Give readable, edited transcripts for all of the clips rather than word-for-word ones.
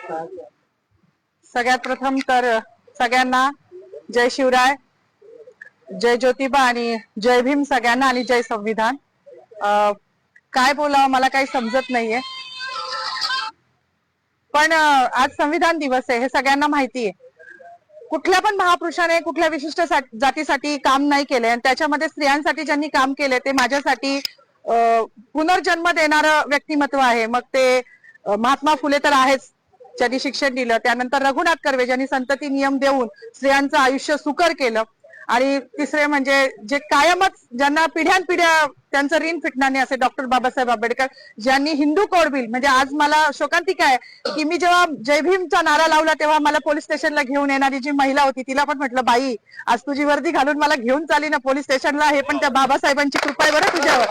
सगळ्यात प्रथम तर सगळ्यांना जय शिवराय, जय ज्योतिबा आणि जय भीम सगळ्यांना आणि जय संविधान. काय बोलावं मला काही समजत नाहीये, पण आज संविधान दिवस आहे हे सगळ्यांना माहिती आहे. कुठल्या पण महापुरुषाने कुठल्या विशिष्ट जातीसाठी काम नाही केले आणि त्याच्यामध्ये स्त्रियांसाठी ज्यांनी काम केले ते माझ्यासाठी पुनर्जन्म देणारं व्यक्तिमत्व आहे. मग ते महात्मा फुले तर आहेच, ज्यांनी शिक्षण दिलं. त्यानंतर रघुनाथ कर्वे ज्यांनी संतती नियम देऊन स्त्रियांचं आयुष्य सुकर केलं. आणि तिसरे म्हणजे जे कायमच ज्यांना पिढ्यानपिढ्या त्यांचं ऋण फिटणार नाही असे डॉक्टर बाबासाहेब आंबेडकर, ज्यांनी हिंदू कोड बिल, म्हणजे आज मला शोकांतिका आहे की मी जेव्हा जय भीमचा नारा लावला तेव्हा मला पोलीस स्टेशनला घेऊन येणारी जी महिला होती तिला पण म्हटलं, बाई आज तुझी वर्दी घालून मला घेऊन चालली ना पोलीस स्टेशनला, हे पण त्या बाबासाहेबांची कृपा आहे बरं तुझ्यावर.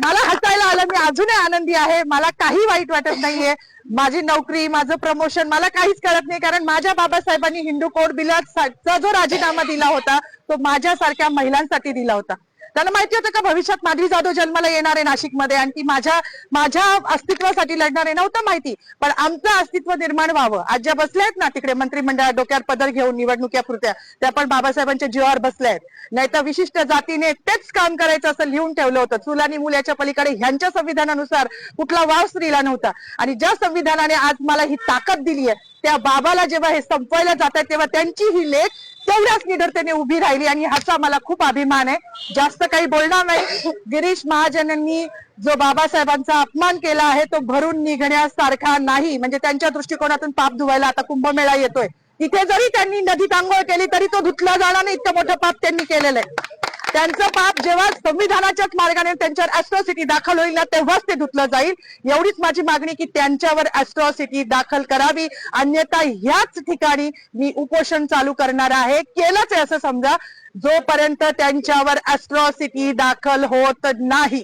मला हसायला आलं, मी अजूनही आनंदी आहे, मला काही वाईट वाटत नाहीये. माझी नोकरी, माझं प्रमोशन मला काहीच कळत नाही, कारण माझ्या बाबासाहेबांनी हिंदू कोड बिलाचा जो राजीनामा दिला होता तो माझ्यासारख्या महिलांसाठी दिला होता. त्यांना माहिती होतं का भविष्यात माधवी जाधव जन्माला येणार आहे नाशिकमध्ये आणि ती माझ्या अस्तित्वासाठी लढणार आहे? नव्हतं माहिती, पण आमचं अस्तित्व निर्माण व्हावं. आज ज्या बसल्या आहेत ना तिकडे मंत्रिमंडळात डोक्यावर पदर घेऊन निवडणुक्यापुरत्या, त्या पण बाबासाहेबांच्या जीवावर बसल्या आहेत. नाही तर विशिष्ट जातीने तेच काम करायचं असं लिहून ठेवलं होतं. चूल आणि मूल याच्या पलीकडे ह्यांच्या संविधानानुसार कुठला वाव स्त्रीला नव्हता. आणि ज्या संविधानाने आज मला ही ताकद दिली आहे त्या बाबाला जेव्हा हे संपवायला जात आहे तेव्हा त्यांची ही लेख तेवढ्याच निडरतेने उभी राहिली आणि ह्याचा मला खूप अभिमान आहे. जास्त काही बोलणार नाही. गिरीश महाजनांनी जो बाबासाहेबांचा अपमान केला आहे तो भरून निघण्यासारखा नाही. म्हणजे त्यांच्या दृष्टिकोनातून पाप धुवायला आता कुंभमेळा येतोय, तिथे जरी त्यांनी नदीत आंघोळ केली तरी तो धुतला जाणार नाही, इतकं मोठं पाप त्यांनी केलेलं आहे. त्यांचं पाप जेव्हा संविधानाच्याच मार्गाने त्यांच्यावर ॲट्रॉसिटी दाखल होईल ना तेव्हाच ते धुतलं जाईल. एवढीच माझी मागणी की त्यांच्यावर ॲट्रॉसिटी दाखल करावी, अन्यथा ह्याच ठिकाणी मी उपोषण चालू करणार आहे. केलंच आहे असं समजा, जोपर्यंत त्यांच्यावर ॲट्रॉसिटी दाखल होत नाही.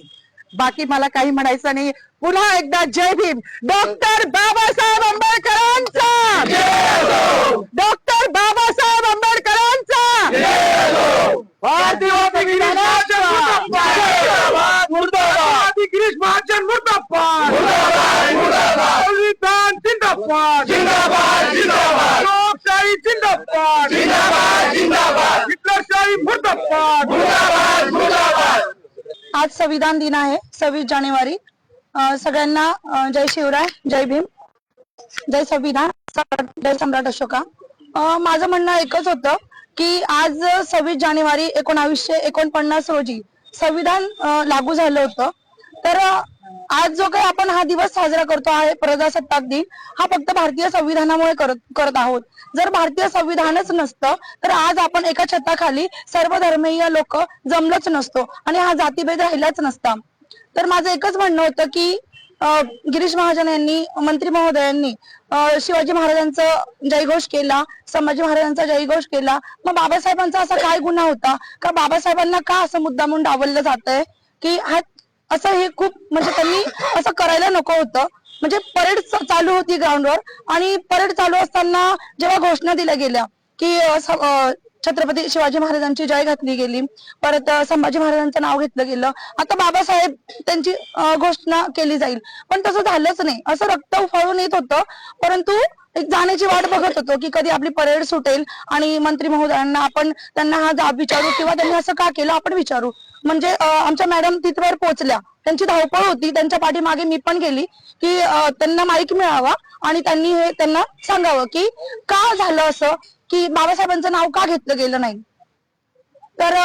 बाकी मला काही म्हणायचं नाही. पुन्हा एकदा जय भीम. डॉक्टर बाबासाहेब आंबेडकरांचा, डॉक्टर बाबासाहेब आंबेडकरांचा, गिरीश महाजन मुर्दाबाद, संविधान जिंदाबाद, लोकशाही जिंदाबाद, हिटलरशाही मुर्दाबाद. आज संविधान दिन आहे, 26 जानेवारी. सगळ्यांना जय शिवराय, जय भीम, जय संविधान, जय सम्राट अशोका. माझं म्हणणं एकच होतं की आज 26 जानेवारी 1949 रोजी संविधान लागू झालं होतं. तर आज जो काही आपण हा दिवस साजरा करतो आहे प्रजासत्ताक दिन, हा फक्त भारतीय संविधानामुळे करत आहोत. जर भारतीय संविधानच नसतं तर आज आपण एका छताखाली सर्व धर्मीय लोक जमलोच नसतो आणि हा जातीभेद राहिलाच नसता. तर माझं एकच म्हणणं होतं की गिरीश महाजन यांनी, मंत्री महोदयांनी शिवाजी महाराजांचा जयघोष केला, संभाजी महाराजांचा जयघोष केला. मग बाबासाहेबांचा असा काय गुन्हा होता का बाबासाहेबांना का असं मुद्दामून डावललं जातंय की हा असं? हे खूप म्हणजे त्यांनी असं करायला नको होतं. म्हणजे परेड चालू होती ग्राउंडवर आणि परेड चालू असताना जेव्हा घोषणा दिल्या गेल्या की छत्रपती शिवाजी महाराजांची जय घातली गेली, परत संभाजी महाराजांचं नाव घेतलं गेलं, आता बाबासाहेब त्यांची घोषणा केली जाईल, पण तसं झालंच नाही. असं रक्त उफाळून येत होतं, परंतु एक जाण्याची वाट बघत होतो की कधी आपली परेड सुटेल आणि मंत्री महोदयांना आपण त्यांना हा जाब विचारू किंवा त्यांनी असं का केलं आपण विचारू. म्हणजे आमच्या मॅडम तिथवर पोहोचल्या, त्यांची धावपळ होती, त्यांच्या पाठीमागे मी पण गेली की त्यांना माईक मिळावा आणि त्यांनी हे त्यांना सांगावं की का झालं असं, की बाबासाहेबांचं नाव का घेतलं गेलं नाही. तर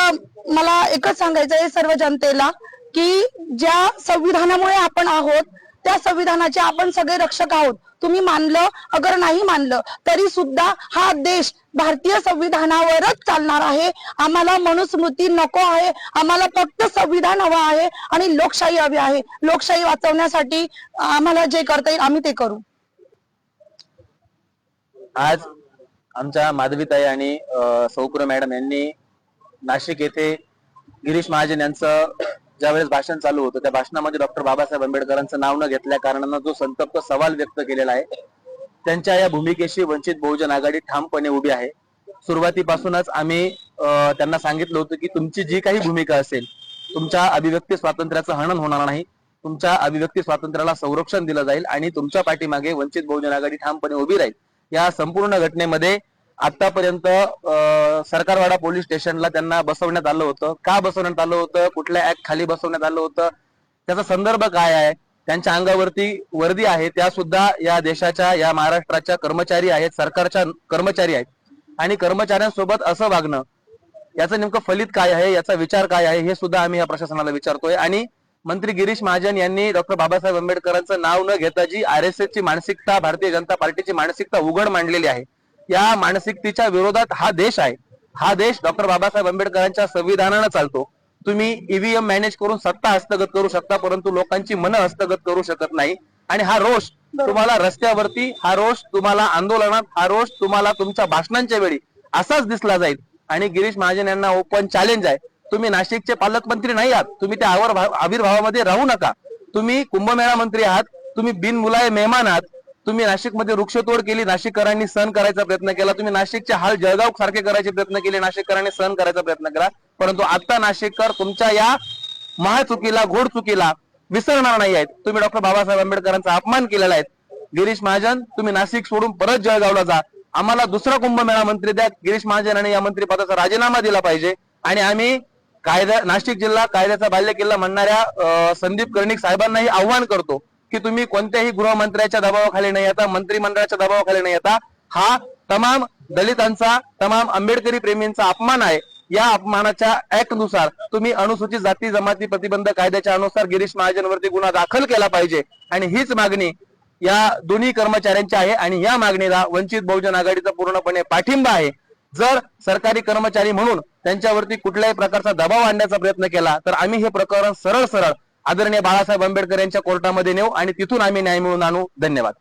मला एकच सांगायचं आहे सर्व जनतेला की ज्या संविधानामुळे आपण आहोत त्या संविधानाचे आपण सगळे रक्षक आहोत. तुम्ही मानलं अगर नाही मानलं तरी सुद्धा हा देश भारतीय संविधानावरच चालणार आहे. आम्हाला मनुस्मृती नको आहे, आम्हाला फक्त संविधान हवं आहे आणि लोकशाही हवी आहे. लोकशाही वाचवण्यासाठी आम्हाला जे करता येईल आम्ही ते करू. आज आमच्या माधवीताई आणि सौकुर मॅडम यांनी नाशिक येथे गिरीश महाजन यांचं ज्यावेळेस भाषण चालू होतं त्या भाषणामध्ये डॉक्टर बाबासाहेब आंबेडकरांचं नाव न घेतल्या कारणानं जो संतप्त सवाल व्यक्त केलेला आहे, त्यांच्या या भूमिकेशी वंचित बहुजन आघाडी ठामपणे उभी आहे. सुरुवातीपासूनच आम्ही त्यांना सांगितलं होतं की तुमची जी काही भूमिका असेल, तुमच्या अभिव्यक्ती स्वातंत्र्याचं हनन होणार नाही, तुमच्या अभिव्यक्ती स्वातंत्र्याला संरक्षण दिलं जाईल आणि तुमच्या पाठीमागे वंचित बहुजन आघाडी ठामपणे उभी राहील. या संपूर्ण घटनेमध्ये आतापर्यंत सरकारवाडा पोलीस स्टेशनला त्यांना बसवण्यात आलं होतं. का बसवण्यात आलं होतं, कुठल्या ऍक्ट खाली बसवण्यात आलं होतं, त्याचा संदर्भ काय आहे, त्यांच्या अंगावरती वर्दी आहे, त्या सुद्धा या देशाच्या, या महाराष्ट्राच्या कर्मचारी आहेत, सरकारच्या कर्मचारी आहेत. आणि कर्मचाऱ्यांसोबत असं वागणं, याचं नेमकं फलित काय आहे, याचा विचार काय आहे, हे सुद्धा आम्ही या प्रशासनाला विचारतोय. आणि मंत्री गिरीश महाजन यांनी डॉक्टर बाबासाहेब आंबेडकरांचं नाव न घेता जी RSS ची मानसिकता, भारतीय जनता पार्टीची मानसिकता उघड मांडलेली आहे, या मानसिकतेच्या विरोधात हा देश आहे. हा देश डॉक्टर बाबासाहेब आंबेडकरांच्या संविधानानं चालतो. तुम्ही EVM मॅनेज करून सत्ता हस्तगत करू शकता, परंतु लोकांची मनं हस्तगत करू शकत नाही. आणि हा रोष तुम्हाला रस्त्यावरती, हा रोष तुम्हाला आंदोलनात, हा रोष तुम्हाला तुमच्या भाषणांच्या वेळी असाच दिसला जाईल. आणि गिरीश महाजन यांना ओपन चॅलेंज आहे, तुम्ही नाशिकचे पालकमंत्री नाही आहात, तुम्ही त्या आविर्भावामध्ये राहू नका. तुम्ही कुंभमेळा मंत्री आहात, तुम्ही बिनमुलाय मेहमान आहात. तुम्ही नाशिकमध्ये वृक्षतोड केली, नाशिककरांनी सहन करायचा प्रयत्न केला. तुम्ही नाशिकचे हाल जळगाव सारखे करायचे प्रयत्न केले, नाशिककरांनी सहन करायचा प्रयत्न केला. परंतु आता नाशिककर तुमच्या या महाचुकीला, घोड चुकीला विसरणार नाही आहेत. तुम्ही डॉक्टर बाबासाहेब आंबेडकरांचा अपमान केलेला आहे. गिरीश महाजन, तुम्ही नाशिक सोडून परत जळगावला जा. आम्हाला दुसरा कुंभमेळा मंत्री द्या. गिरीश महाजन यांनी या मंत्रिपदाचा राजीनामा दिला पाहिजे. आणि आम्ही नाशिक जिल्हा कायद्याचा बाल्यकिल्ला म्हणणाऱ्या संदीप कर्णिक साहेबांनाही आव्हान करतो की तुम्ही कोणत्याही गृहमंत्र्याच्या दबावाखाली नाही येता, मंत्रिमंडळाच्या दबावाखाली नाही येता. हा तमाम दलितांचा, तमाम आंबेडकरी प्रेमींचा अपमान आहे. या अपमानाच्या ऍक्ट नुसार तुम्ही अनुसूचित जाती जमाती प्रतिबंध कायद्याच्या अनुसार गिरीश महाजनवरती गुन्हा दाखल केला पाहिजे. आणि हीच मागणी या दोन्ही कर्मचाऱ्यांची आहे. आणि या मागणीला वंचित बहुजन आघाडीचा पूर्णपणे पाठिंबा आहे. जर सरकारी कर्मचारी म्हणून त्यांच्यावरती कुठल्याही प्रकारचा दबाव आणण्याचा प्रयत्न केला तर आम्ही हे प्रकरण सरळ सरळ आदरणीय बाळासाहेब आंबेडकर यांच्या कोर्टामध्ये नेऊ आणि तिथून आम्ही न्याय मिळवून आणू. धन्यवाद.